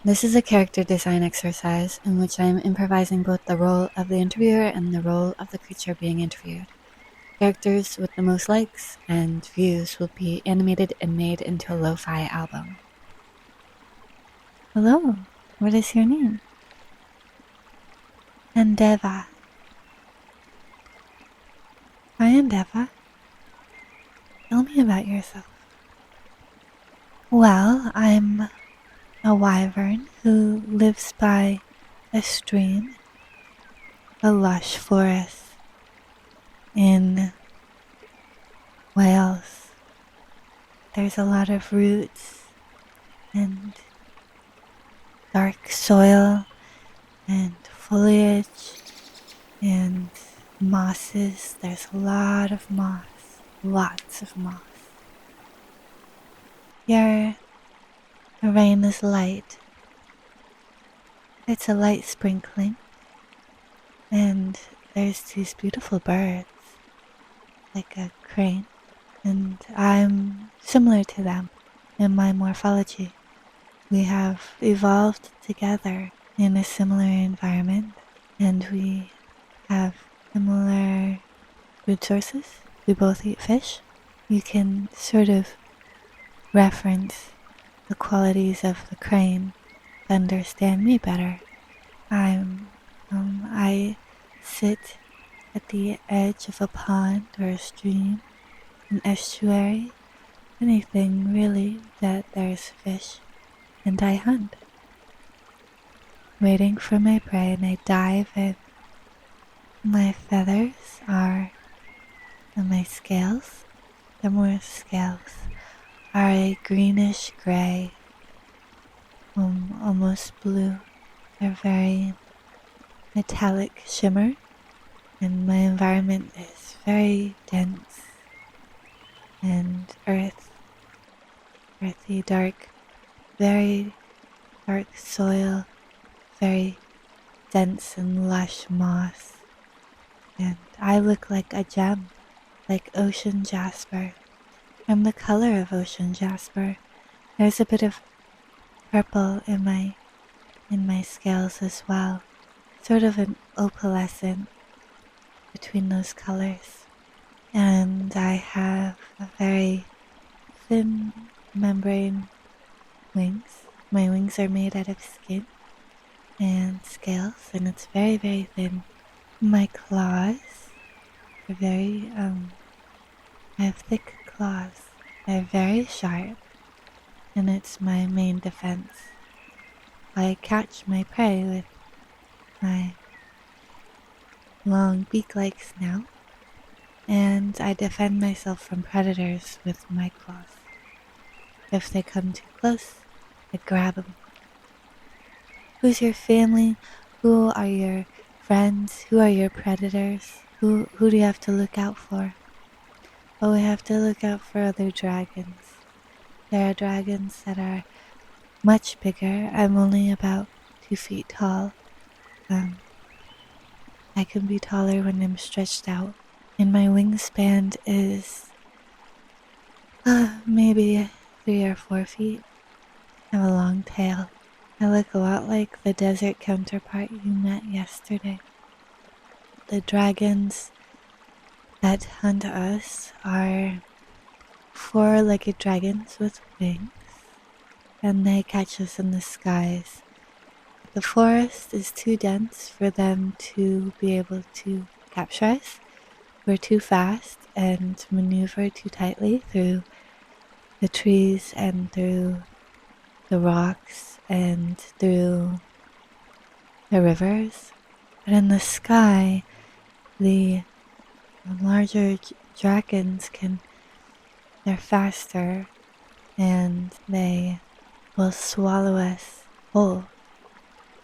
This is a character design exercise in which I am improvising both the role of the interviewer and the role of the creature being interviewed. Characters with the most likes and views will be animated and made into a lo-fi album. Hello, what is your name? Endeva. Hi, Endeva. Tell me about yourself. Well, I'm a wyvern who lives by a stream, a lush forest in Wales. There's a lot of roots and dark soil and foliage and mosses. There's a lot of moss, lots of moss. Here, the rain is light. It's a light sprinkling, and there's these beautiful birds, like a crane, and I'm similar to them in my morphology. We have evolved together in a similar environment, and we have similar food sources. We both eat fish. You can sort of reference the qualities of the crane to understand me better. I sit at the edge of a pond or a stream, an estuary, anything really that there's fish, and I hunt, waiting for my prey, and I dive in. My feathers are, and my scales, they're more scales, are a greenish gray, almost blue. They're very metallic shimmer, and my environment is very dense and earthy, dark, very dark soil, very dense and lush moss, and I look like a gem, like ocean jasper. I'm the color of ocean jasper. There's a bit of purple in my scales as well, sort of an opalescent between those colors. And I have a very thin membrane wings. My wings are made out of skin and scales, and it's very, very thin. My claws are I have thick claws. They're very sharp, and it's my main defense. I catch my prey with my long beak-like snout, and I defend myself from predators with my claws. If they come too close, I grab them. Who's your family? Who are your friends? Who are your predators? Who do you have to look out for? Oh, we have to look out for other dragons. There are dragons that are much bigger. I'm only about 2 feet tall. I can be taller when I'm stretched out. And my wingspan is maybe 3 or 4 feet. I have a long tail. I look a lot like the desert counterpart you met yesterday. The dragons that hunt us are four-legged dragons with wings, and they catch us in the skies. The forest is too dense for them to be able to capture us. We're too fast and maneuver too tightly through the trees and through the rocks and through the rivers. But in the sky, the larger dragons they're faster, and they will swallow us whole,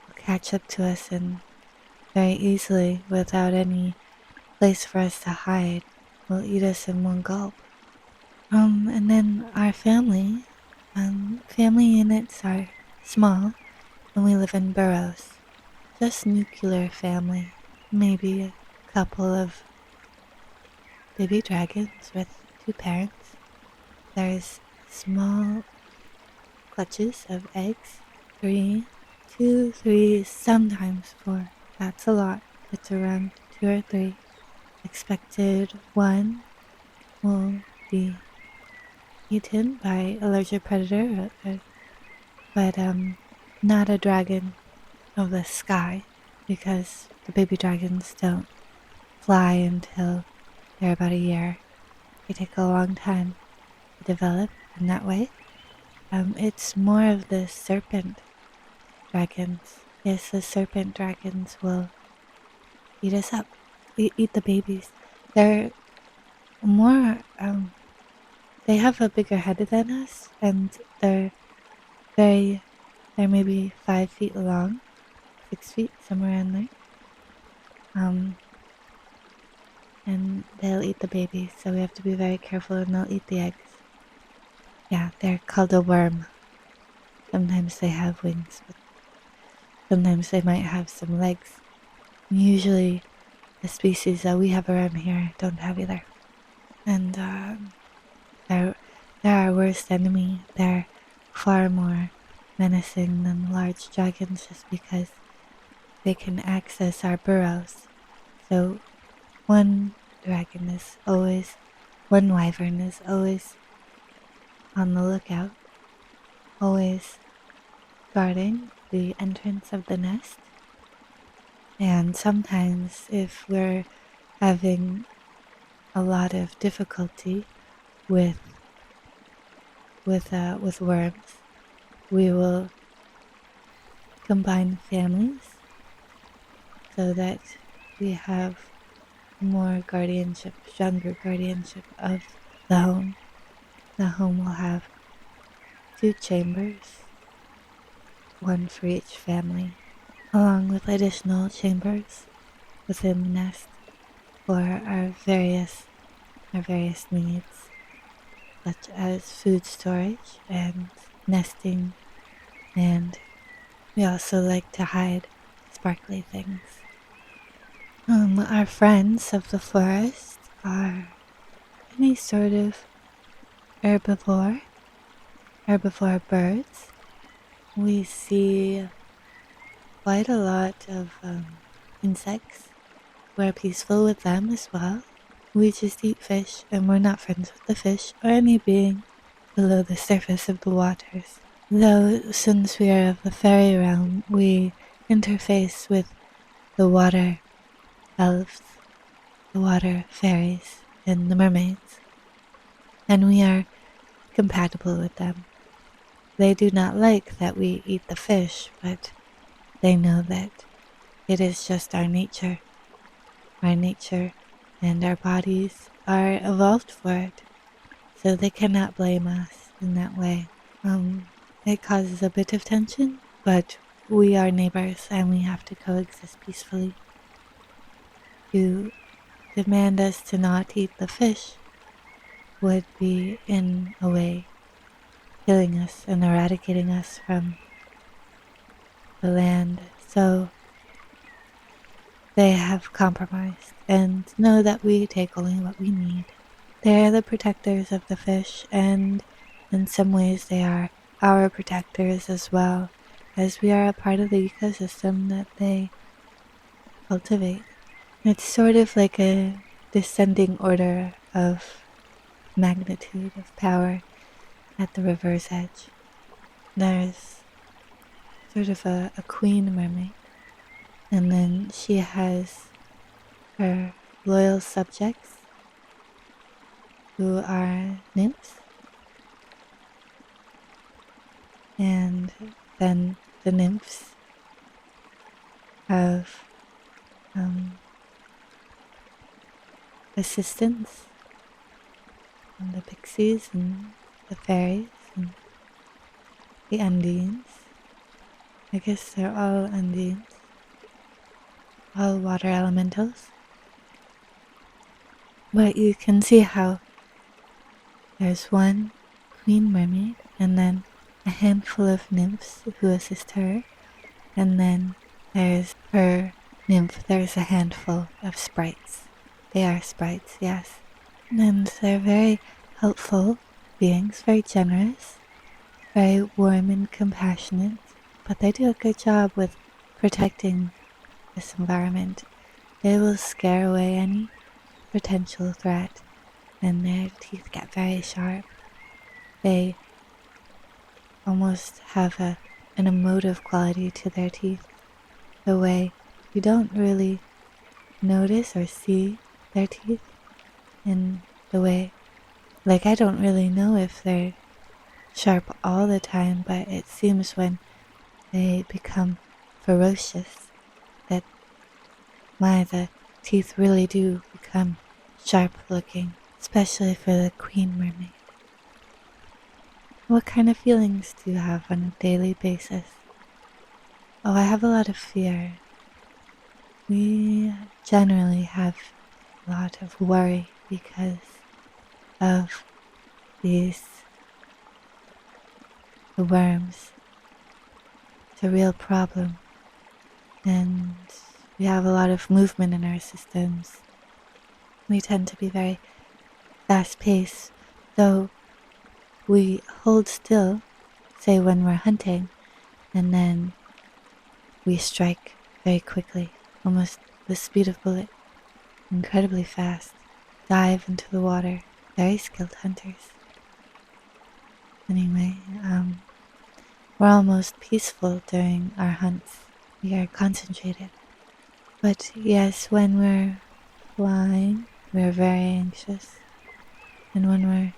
will catch up to us and very easily without any place for us to hide, will eat us in one gulp. And then our family units are small, and we live in burrows. Just nuclear family, maybe a couple of baby dragons with 2 parents. There's small clutches of eggs 3, 2, 3, sometimes 4. That's a lot. It's around 2 or 3. Expected 1 will be eaten by a larger predator, but not a dragon of the sky, because the baby dragons don't fly until they're about a year. They take a long time to develop in that way. It's more of the serpent dragons. Yes, the serpent dragons will eat us up, eat the babies. They're more, they have a bigger head than us, and very, they're maybe 5 feet long, 6 feet, somewhere around there. And they'll eat the babies, so we have to be very careful, and they'll eat the eggs. Yeah, they're called a worm. Sometimes they have wings, but sometimes they might have some legs. Usually, the species that we have around here don't have either. And they're our worst enemy. They're far more menacing than large dragons just because they can access our burrows. So one wyvern is always on the lookout, always guarding the entrance of the nest. And sometimes if we're having a lot of difficulty with worms, we will combine families so that we have more guardianship, stronger guardianship of the home. The home will have 2 chambers, 1 for each family, along with additional chambers within the nest for our various needs, such as food storage and nesting, and we also like to hide sparkly things. Our friends of the forest are any sort of herbivore birds. We see quite a lot of insects. We're peaceful with them as well. We just eat fish, and we're not friends with the fish or any being below the surface of the waters. Though, since we are of the fairy realm, we interface with the water elves, the water fairies, and the mermaids, and we are compatible with them. They do not like that we eat the fish, but they know that it is just our nature. Our nature and our bodies are evolved for it, so they cannot blame us in that way. It causes a bit of tension, but we are neighbors and we have to coexist peacefully. To demand us to not eat the fish would be, in a way, killing us and eradicating us from the land. So they have compromised and know that we take only what we need. They are the protectors of the fish, and in some ways they are our protectors as well, as we are a part of the ecosystem that they cultivate. It's sort of like a descending order of magnitude of power at the river's edge. There's sort of a queen mermaid, and then she has her loyal subjects who are nymphs, and then the nymphs have assistants, and the pixies and the fairies and the undines. I guess they're all undines, all water elementals. But you can see how there's one queen mermaid, and then a handful of nymphs who assist her, and then there's her nymph. There's a handful of sprites. They are sprites, yes. And they're very helpful beings, very generous, very warm and compassionate. but they do a good job with protecting this environment. They will scare away any potential threat, and their teeth get very sharp. They almost have an emotive quality to their teeth, the way you don't really notice or see their teeth in the way, like I don't really know if they're sharp all the time, but it seems when they become ferocious that the teeth really do become sharp looking, especially for the queen mermaid. What kind of feelings do you have on a daily basis? Oh, I have a lot of fear. We generally have a lot of worry because of the worms. It's a real problem, and we have a lot of movement in our systems. We tend to be very fast paced, though we hold still, say when we're hunting, and then we strike very quickly, almost the speed of bullet, incredibly fast, dive into the water, very skilled hunters. Anyway, we're almost peaceful during our hunts. We are concentrated. But yes, when we're flying, we're very anxious. And when we're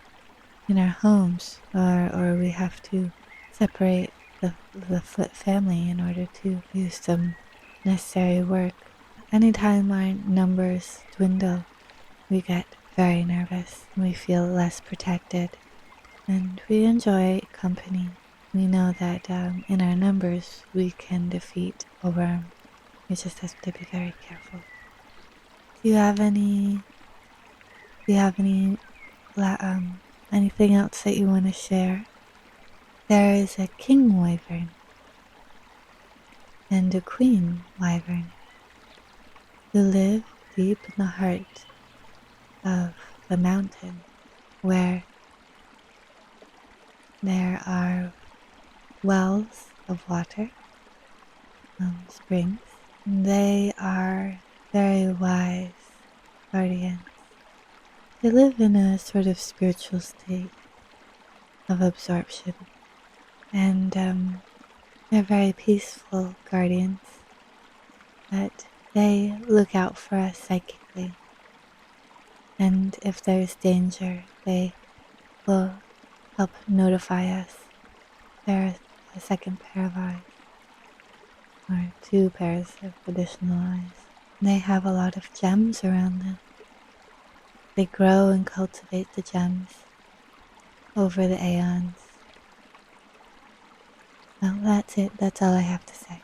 in our homes, or we have to separate the family in order to do some necessary work, anytime our numbers dwindle, we get very nervous. We feel less protected, and we enjoy company. We know that in our numbers we can defeat a worm. We just have to be very careful. Do you have any? Do you have anything else that you want to share? There is a king wyvern and a queen wyvern who live deep in the heart of the mountain, where there are wells of water, springs. They are very wise guardians. They live in a sort of spiritual state of absorption, and they're very peaceful guardians, but they look out for us psychically, and if there's danger, they will help notify us. They're a second pair of eyes, or two pairs of additional eyes. They have a lot of gems around them. They grow and cultivate the gems over the aeons. Well, that's it. That's all I have to say.